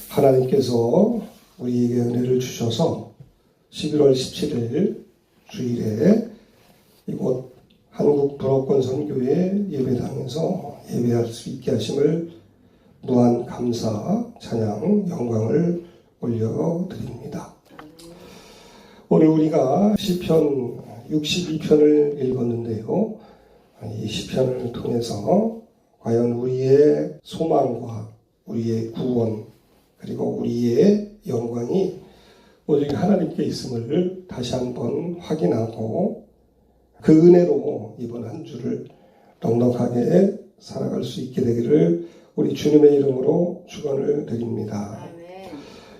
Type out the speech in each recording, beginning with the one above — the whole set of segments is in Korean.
하나님께서 우리에게 은혜를 주셔서 11월 17일 주일에 이곳 한국불업권 선교회 예배당에서 예배할 수 있게 하심을 무한 감사, 찬양, 영광을 올려드립니다. 오늘 우리가 시편 62편을 읽었는데요. 이 시편을 통해서 과연 우리의 소망과 우리의 구원 그리고 우리의 영광이 오직 하나님께 있음을 다시 한번 확인하고 그 은혜로 이번 한 주를 넉넉하게 살아갈 수 있게 되기를 우리 주님의 이름으로 축원을 드립니다.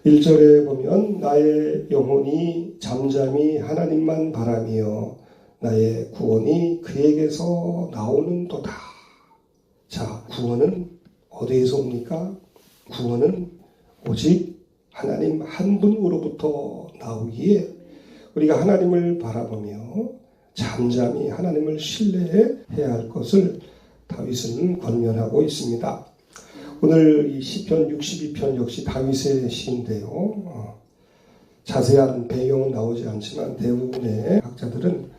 1절에 보면 나의 영혼이 잠잠히 하나님만 바라며 나의 구원이 그에게서 나오는도다. 자, 구원은 어디에서 옵니까? 구원은 오직 하나님 한 분으로부터 나오기에 우리가 하나님을 바라보며 잠잠히 하나님을 신뢰해야 할 것을 다윗은 권면하고 있습니다. 오늘 이 시편 62편 역시 다윗의 시인데요. 자세한 배경은 나오지 않지만 대부분의 학자들은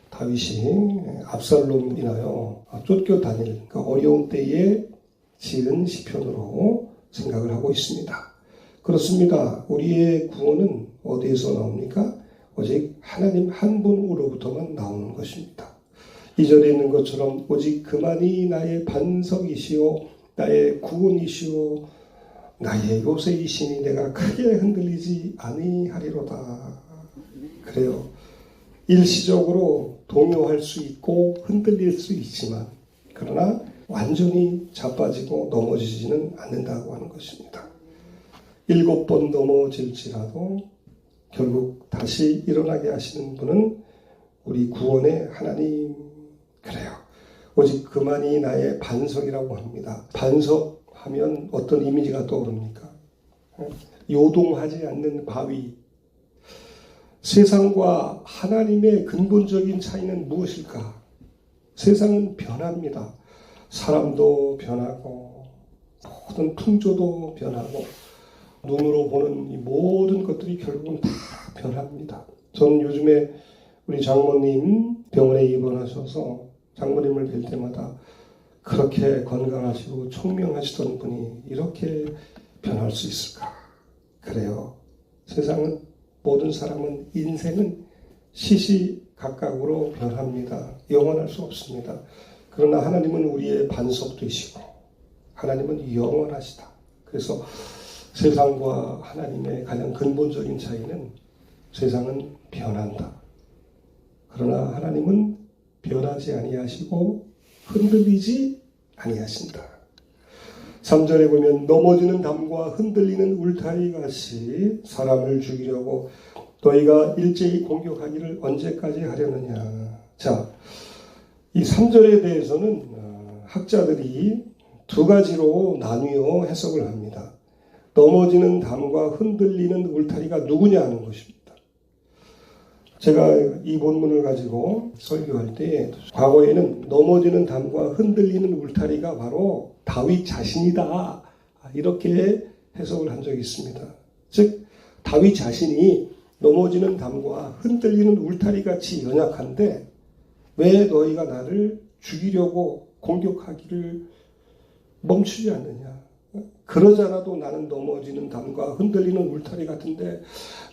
다윗이 압살롬 인하여 쫓겨다닐 그러니까 어려운 때에 지은 시편으로 생각을 하고 있습니다. 그렇습니다. 우리의 구원은 어디에서 나옵니까? 오직 하나님 한 분으로부터만 나오는 것입니다. 2절에 있는 것처럼 오직 그만이 나의 반석이시오 나의 구원이시오 나의 요새이시니 내가 크게 흔들리지 아니하리로다. 그래요. 일시적으로 동요할 수 있고 흔들릴 수 있지만 그러나 완전히 자빠지고 넘어지지는 않는다고 하는 것입니다. 7번 넘어질지라도 결국 다시 일어나게 하시는 분은 우리 구원의 하나님. 그래요. 오직 그만이 나의 반석이라고 합니다. 반석하면 어떤 이미지가 떠오릅니까? 요동하지 않는 바위. 세상과 하나님의 근본적인 차이는 무엇일까? 세상은 변합니다. 사람도 변하고 모든 풍조도 변하고 눈으로 보는 이 모든 것들이 결국은 다 변합니다. 저는 요즘에 우리 장모님 병원에 입원하셔서 장모님을 뵐 때마다 그렇게 건강하시고 총명하시던 분이 이렇게 변할 수 있을까? 그래요. 세상은 모든 사람은 인생은 시시각각으로 변합니다. 영원할 수 없습니다. 그러나 하나님은 우리의 반석 되시고 하나님은 영원하시다. 그래서 세상과 하나님의 가장 근본적인 차이는 세상은 변한다. 그러나 하나님은 변하지 아니하시고 흔들리지 아니하신다. 3절에 보면 넘어지는 담과 흔들리는 울타리 같이 사람을 죽이려고 너희가 일제히 공격하기를 언제까지 하려느냐. 자, 이 3절에 대해서는 학자들이 두 가지로 나뉘어 해석을 합니다. 넘어지는 담과 흔들리는 울타리가 누구냐 하는 것입니다. 제가 이 본문을 가지고 설교할 때 과거에는 넘어지는 담과 흔들리는 울타리가 바로 다윗 자신이다 이렇게 해석을 한 적이 있습니다. 즉 다윗 자신이 넘어지는 담과 흔들리는 울타리 같이 연약한데 왜 너희가 나를 죽이려고 공격하기를 멈추지 않느냐. 그러자라도 나는 넘어지는 담과 흔들리는 울타리 같은데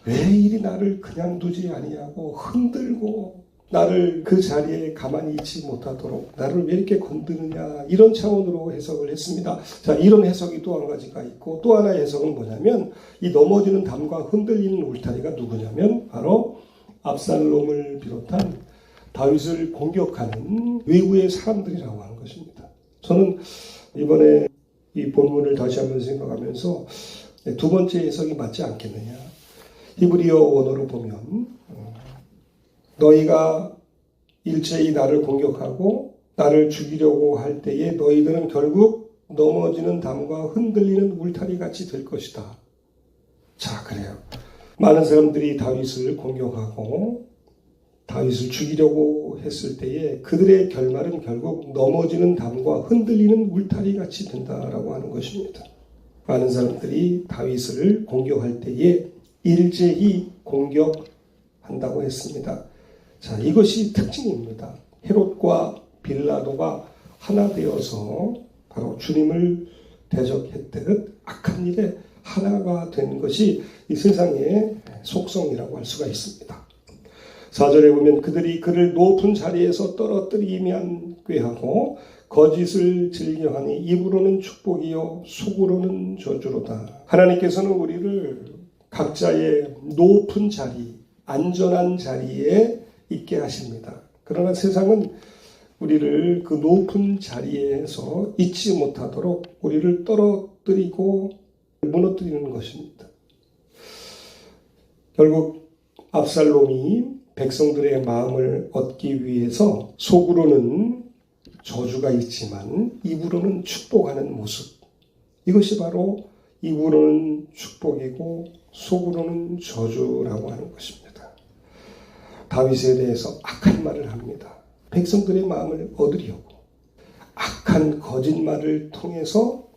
왜 이리 나를 그냥 두지 아니하고 흔들고 나를 그 자리에 가만히 있지 못하도록 나를 왜 이렇게 건드느냐 이런 차원으로 해석을 했습니다. 자, 이런 해석이 또 한 가지가 있고 또 하나의 해석은 뭐냐면 이 넘어지는 담과 흔들리는 울타리가 누구냐면 바로 압살롬을 비롯한 다윗을 공격하는 외부의 사람들이라고 하는 것입니다. 저는 이번에 이 본문을 다시 한번 생각하면서 두 번째 해석이 맞지 않겠느냐. 히브리어 원어로 보면 너희가 일제히 나를 공격하고 나를 죽이려고 할 때에 너희들은 결국 넘어지는 담과 흔들리는 울타리 같이 될 것이다. 자, 그래요. 많은 사람들이 다윗을 공격하고 다윗을 죽이려고 했을 때에 그들의 결말은 결국 넘어지는 담과 흔들리는 울타리 같이 된다라고 하는 것입니다. 많은 사람들이 다윗을 공격할 때에 일제히 공격한다고 했습니다. 자, 이것이 특징입니다. 헤롯과 빌라도가 하나 되어서 바로 주님을 대적했듯 악한 일에 하나가 된 것이 이 세상의 속성이라고 할 수가 있습니다. 4절에 보면 그들이 그를 높은 자리에서 떨어뜨리면 꾀하고 거짓을 즐겨하니 입으로는 축복이요 속으로는 저주로다. 하나님께서는 우리를 각자의 높은 자리, 안전한 자리에 있게 하십니다. 그러나 세상은 우리를 그 높은 자리에서 있지 못하도록 우리를 떨어뜨리고 무너뜨리는 것입니다. 결국 압살롬이 백성들의 마음을 얻기 위해서 속으로는 저주가 있지만 입으로는 축복하는 모습. 이것이 바로 입으로는 축복이고 속으로는 저주라고 하는 것입니다. 다윗에 대해서 악한 말을 합니다. 백성들의 마음을 얻으려고 악한 거짓말을 통해서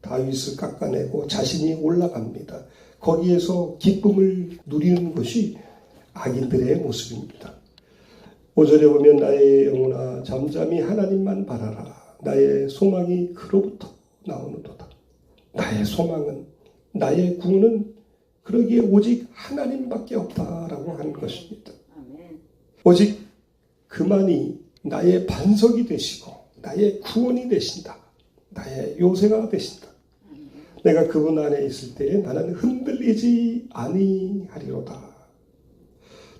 다윗을 깎아내고 자신이 올라갑니다. 거기에서 기쁨을 누리는 것이 악인들의 모습입니다. 5절에 보면 나의 영혼아 잠잠히 하나님만 바라라. 나의 소망이 그로부터 나오는도다. 나의 소망은, 나의 구원은 그러기에 오직 하나님밖에 없다라고 하는 것입니다. 오직 그만이 나의 반석이 되시고 나의 구원이 되신다. 나의 요새가 되신다. 내가 그분 안에 있을 때에 나는 흔들리지 아니하리로다.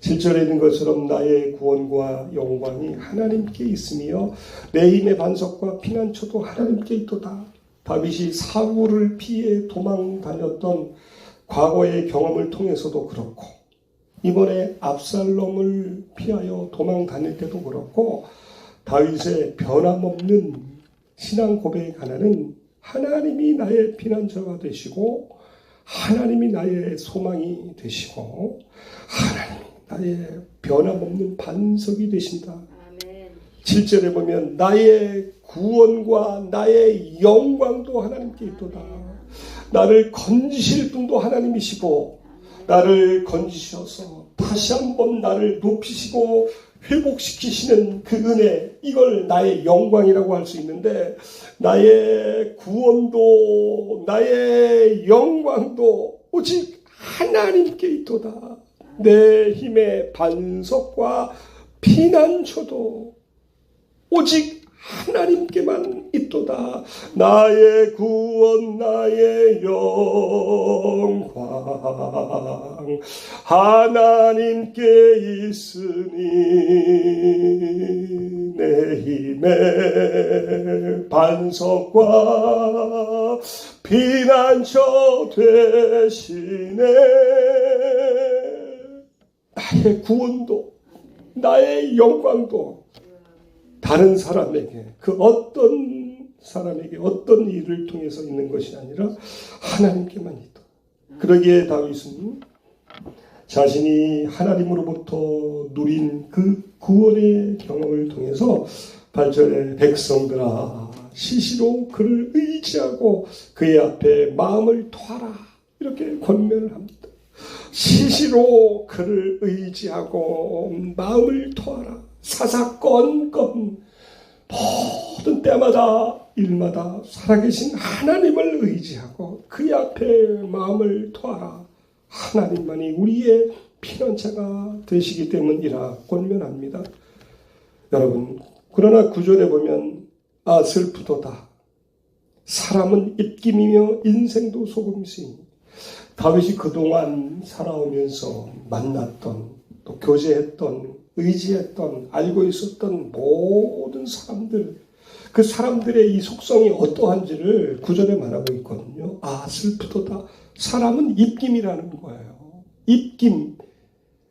7절에 있는 것처럼 나의 구원과 영광이 하나님께 있으며 내 힘의 반석과 피난처도 하나님께 있도다. 다윗이 사울을 피해 도망 다녔던 과거의 경험을 통해서도 그렇고 이번에 압살롬을 피하여 도망 다닐 때도 그렇고 다윗의 변함없는 신앙 고백 하나는 하나님이 나의 피난처가 되시고 하나님이 나의 소망이 되시고 하나님이 나의 변함없는 반석이 되신다. 아멘. 7절에 보면 나의 구원과 나의 영광도 하나님께 있도다. 나를 건지실 분도 하나님이시고 나를 건지셔서 다시 한번 나를 높이시고 회복시키시는 그 은혜, 이걸 나의 영광이라고 할 수 있는데 나의 구원도 나의 영광도 오직 하나님께 있도다. 내 힘의 반석과 피난처도 오직 하나님께만 있도다. 나의 구원 나의 영광 하나님께 있으니 내 힘의 반석과 피난처 되시네. 나의 구원도 나의 영광도 다른 사람에게 그 어떤 사람에게 어떤 일을 통해서 있는 것이 아니라 하나님께만 있다. 그러기에 다윗은 자신이 하나님으로부터 누린 그 구원의 경험을 통해서 8절에 백성들아 시시로 그를 의지하고 그의 앞에 마음을 토하라 이렇게 권면을 합니다. 시시로 그를 의지하고 마음을 토하라. 사사건건 모든 때마다 일마다 살아계신 하나님을 의지하고 그의 앞에 마음을 토하라. 하나님만이 우리의 피난처가 되시기 때문이라 권면합니다. 여러분, 그러나 9절에 보면 아 슬프도다. 사람은 입김이며 인생도 속음수이니. 다윗이 그동안 살아오면서 만났던 또 교제했던 의지했던 알고 있었던 모든 사람들, 그 사람들의 이 속성이 어떠한지를 9절에 말하고 있거든요. 아 슬프도다. 사람은 입김이라는 거예요. 입김,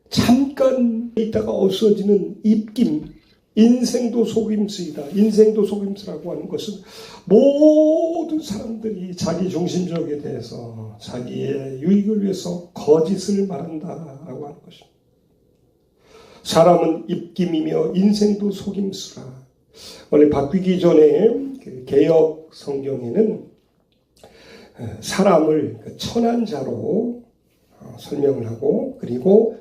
잠깐 있다가 없어지는 입김. 인생도 속임수이다. 인생도 속임수라고 하는 것은 모든 사람들이 자기 중심적에 대해서 자기의 유익을 위해서 거짓을 말한다라고 하는 것입니다. 사람은 입김이며 인생도 속임수라. 원래 바뀌기 전에 그 개역 성경에는 사람을 천한 자로 설명을 하고 그리고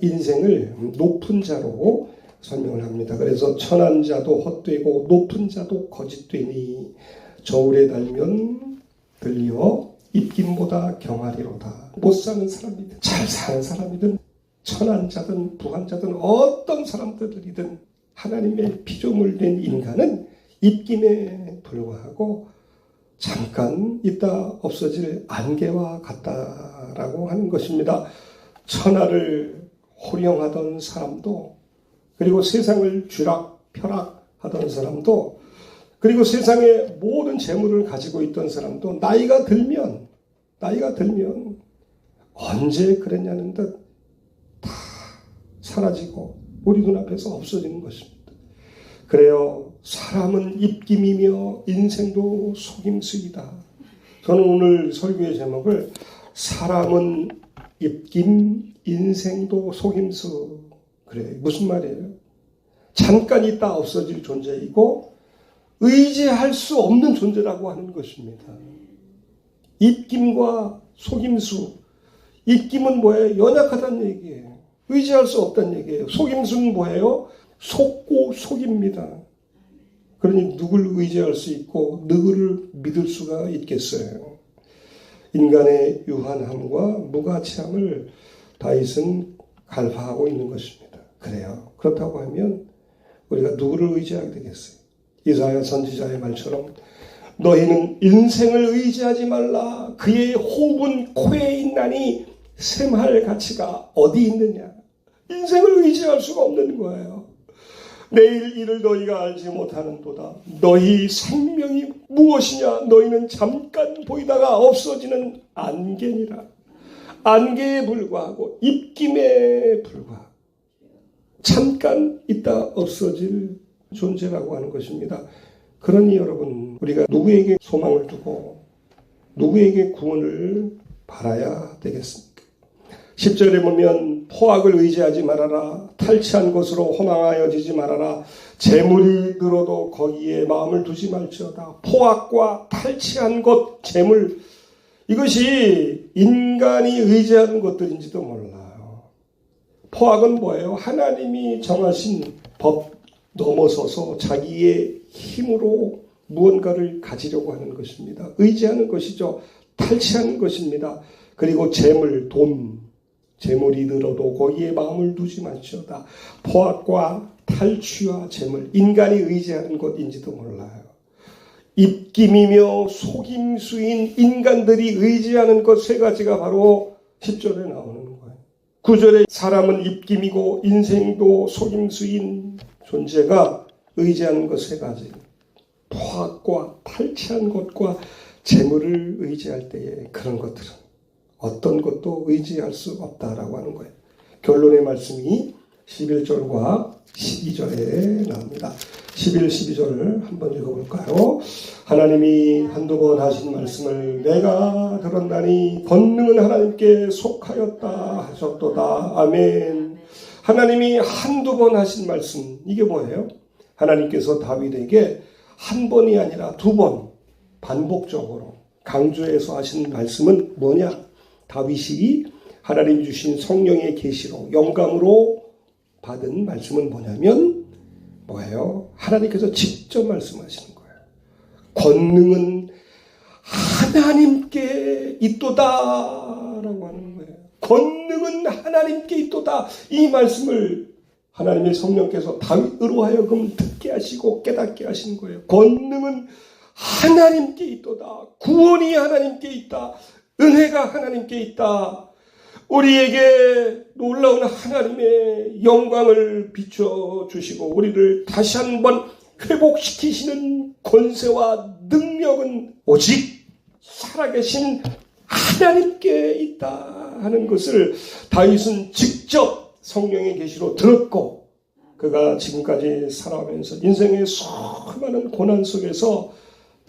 인생을 높은 자로 설명을 합니다. 그래서 천한 자도 헛되고 높은 자도 거짓되니 저울에 달면 들려 입김보다 경하리로다. 못 사는 사람이든 잘 사는 사람이든 천한 자든 부한 자든 어떤 사람들이든 하나님의 피조물 된 인간은 입김에 불과하고 잠깐 있다 없어질 안개와 같다라고 하는 것입니다. 천하를 호령하던 사람도 그리고 세상을 쥐락펴락하던 사람도 그리고 세상의 모든 재물을 가지고 있던 사람도 나이가 들면 언제 그랬냐는 듯 다 사라지고 우리 눈앞에서 없어지는 것입니다. 그래요. 사람은 입김이며 인생도 속임수이다. 저는 오늘 설교의 제목을 사람은 입김, 인생도 속임수. 그래, 무슨 말이에요? 잠깐 있다 없어질 존재이고 의지할 수 없는 존재라고 하는 것입니다. 입김과 속임수. 입김은 뭐예요? 연약하다는 얘기예요. 의지할 수 없다는 얘기예요. 속임수는 뭐예요? 속고 속입니다. 그러니 누굴 의지할 수 있고 누구를 믿을 수가 있겠어요. 인간의 유한함과 무가치함을 다윗은 갈파하고 있는 것입니다. 그래요. 그렇다고 하면 우리가 누구를 의지하게 되겠어요? 이사야 선지자의 말처럼 너희는 인생을 의지하지 말라. 그의 호흡은 코에 있나니 샘할 가치가 어디 있느냐. 인생을 의지할 수가 없는 거예요. 내일 일을 너희가 알지 못하는도다. 너희 생명이 무엇이냐. 너희는 잠깐 보이다가 없어지는 안개니라. 안개에 불과하고 입김에 불과하고 잠깐 있다 없어질 존재라고 하는 것입니다. 그러니 여러분 우리가 누구에게 소망을 두고 누구에게 구원을 바라야 되겠습니까? 10절에 보면 포악을 의지하지 말아라. 탈취한 것으로 호망하여지지 말아라. 재물이 늘어도 거기에 마음을 두지 말지어다. 포악과 탈취한 것, 재물 이것이 인간이 의지하는 것들인지도 몰라요. 포악은 뭐예요? 하나님이 정하신 법 넘어서서 자기의 힘으로 무언가를 가지려고 하는 것입니다. 의지하는 것이죠. 탈취하는 것입니다. 그리고 재물, 돈, 재물이 늘어도 거기에 마음을 두지 말지어다. 포악과 탈취와 재물, 인간이 의지하는 것인지도 몰라요. 입김이며 속임수인 인간들이 의지하는 것 세 가지가 바로 10절에 나오는 거예요. 9절에 사람은 입김이고 인생도 속임수인 존재가 의지하는 것 세 가지. 포악과 탈취한 것과 재물을 의지할 때에 그런 것들은 어떤 것도 의지할 수 없다라고 하는 거예요. 결론의 말씀이 11절과 12절에 나옵니다. 11, 12절을 한번 읽어볼까요? 하나님이 한두 번 하신 말씀을 내가 들었나니 권능은 하나님께 속하였다 하셨도다. 아멘. 하나님이 한두 번 하신 말씀, 이게 뭐예요? 하나님께서 다윗에게 한 번이 아니라 두 번 반복적으로 강조해서 하신 말씀은 뭐냐? 다윗이 하나님 주신 성령의 계시로 영감으로 받은 말씀은 뭐냐면 뭐예요? 하나님께서 직접 말씀하시는 거예요. 권능은 하나님께 있도다 라고 하는 거예요. 권능은 하나님께 있도다. 이 말씀을 하나님의 성령께서 다윗으로 하여금 듣게 하시고 깨닫게 하시는 거예요. 권능은 하나님께 있도다. 구원이 하나님께 있다. 은혜가 하나님께 있다. 우리에게 놀라운 하나님의 영광을 비춰주시고 우리를 다시 한번 회복시키시는 권세와 능력은 오직 살아계신 하나님께 있다 하는 것을 다윗은 직접 성령의 계시로 들었고 그가 지금까지 살아가면서 인생의 수많은 고난 속에서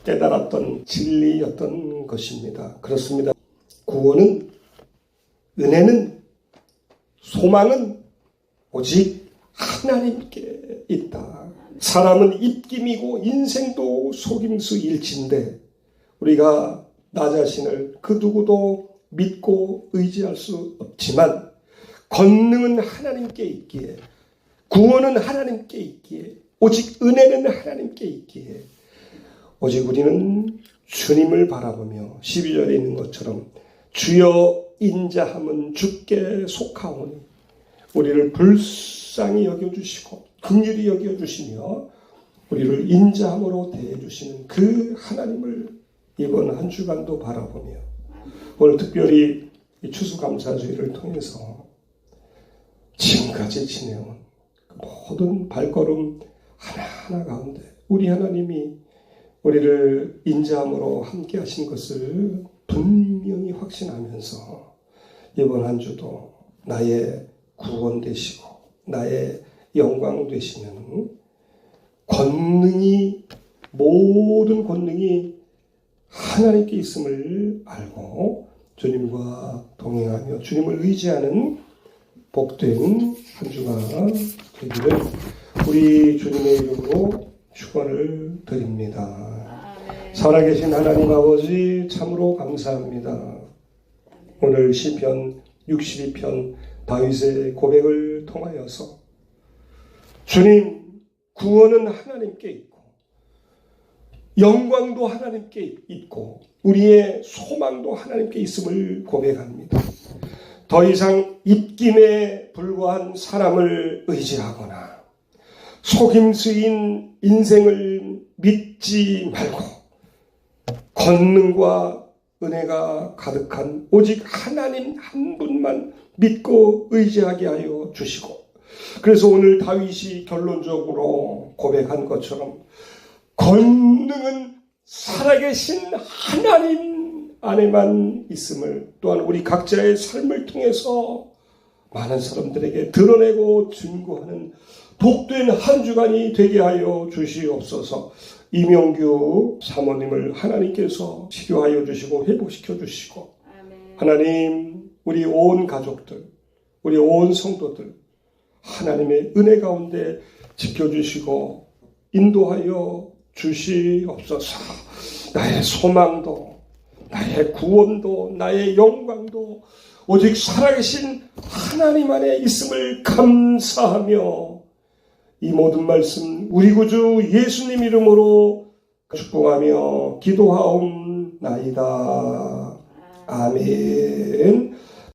깨달았던 진리였던 것입니다. 그렇습니다. 구원은, 은혜는, 소망은 오직 하나님께 있다. 사람은 입김이고 인생도 속임수일진데 우리가 나 자신을 그 누구도 믿고 의지할 수 없지만 권능은 하나님께 있기에, 구원은 하나님께 있기에, 오직 은혜는 하나님께 있기에 오직 우리는 주님을 바라보며 12절에 있는 것처럼 주여 인자함은 주께 속하오니 우리를 불쌍히 여겨주시고 긍휼히 여겨주시며 우리를 인자함으로 대해주시는 그 하나님을 이번 한 주간도 바라보며 오늘 특별히 이 추수감사주의를 통해서 지금까지 지내온 모든 발걸음 하나하나 가운데 우리 하나님이 우리를 인자함으로 함께 하신 것을 분명히 확신하면서 이번 한 주도 나의 구원 되시고 나의 영광 되시는 권능이, 모든 권능이 하나님께 있음을 알고 주님과 동행하며 주님을 의지하는 복된 한 주가 되기를 우리 주님의 이름으로 축원을 드립니다. 살아계신 하나님 아버지 참으로 감사합니다. 오늘 시편 62편 다윗의 고백을 통하여서 주님, 구원은 하나님께 있고 영광도 하나님께 있고 우리의 소망도 하나님께 있음을 고백합니다. 더 이상 입김에 불과한 사람을 의지하거나 속임수인 인생을 믿지 말고 권능과 은혜가 가득한 오직 하나님 한 분만 믿고 의지하게 하여 주시고, 그래서 오늘 다윗이 결론적으로 고백한 것처럼 권능은 살아계신 하나님 안에만 있음을 또한 우리 각자의 삶을 통해서 많은 사람들에게 드러내고 증거하는 복된 한 주간이 되게 하여 주시옵소서. 이명규 사모님을 하나님께서 치료하여 주시고 회복시켜 주시고, 하나님 우리 온 가족들, 우리 온 성도들 하나님의 은혜 가운데 지켜주시고 인도하여 주시옵소서. 나의 소망도 나의 구원도 나의 영광도 오직 살아계신 하나님 안에 있음을 감사하며 이 모든 말씀 우리 구주 예수님 이름으로 축복하며 기도하옵나이다. 아멘.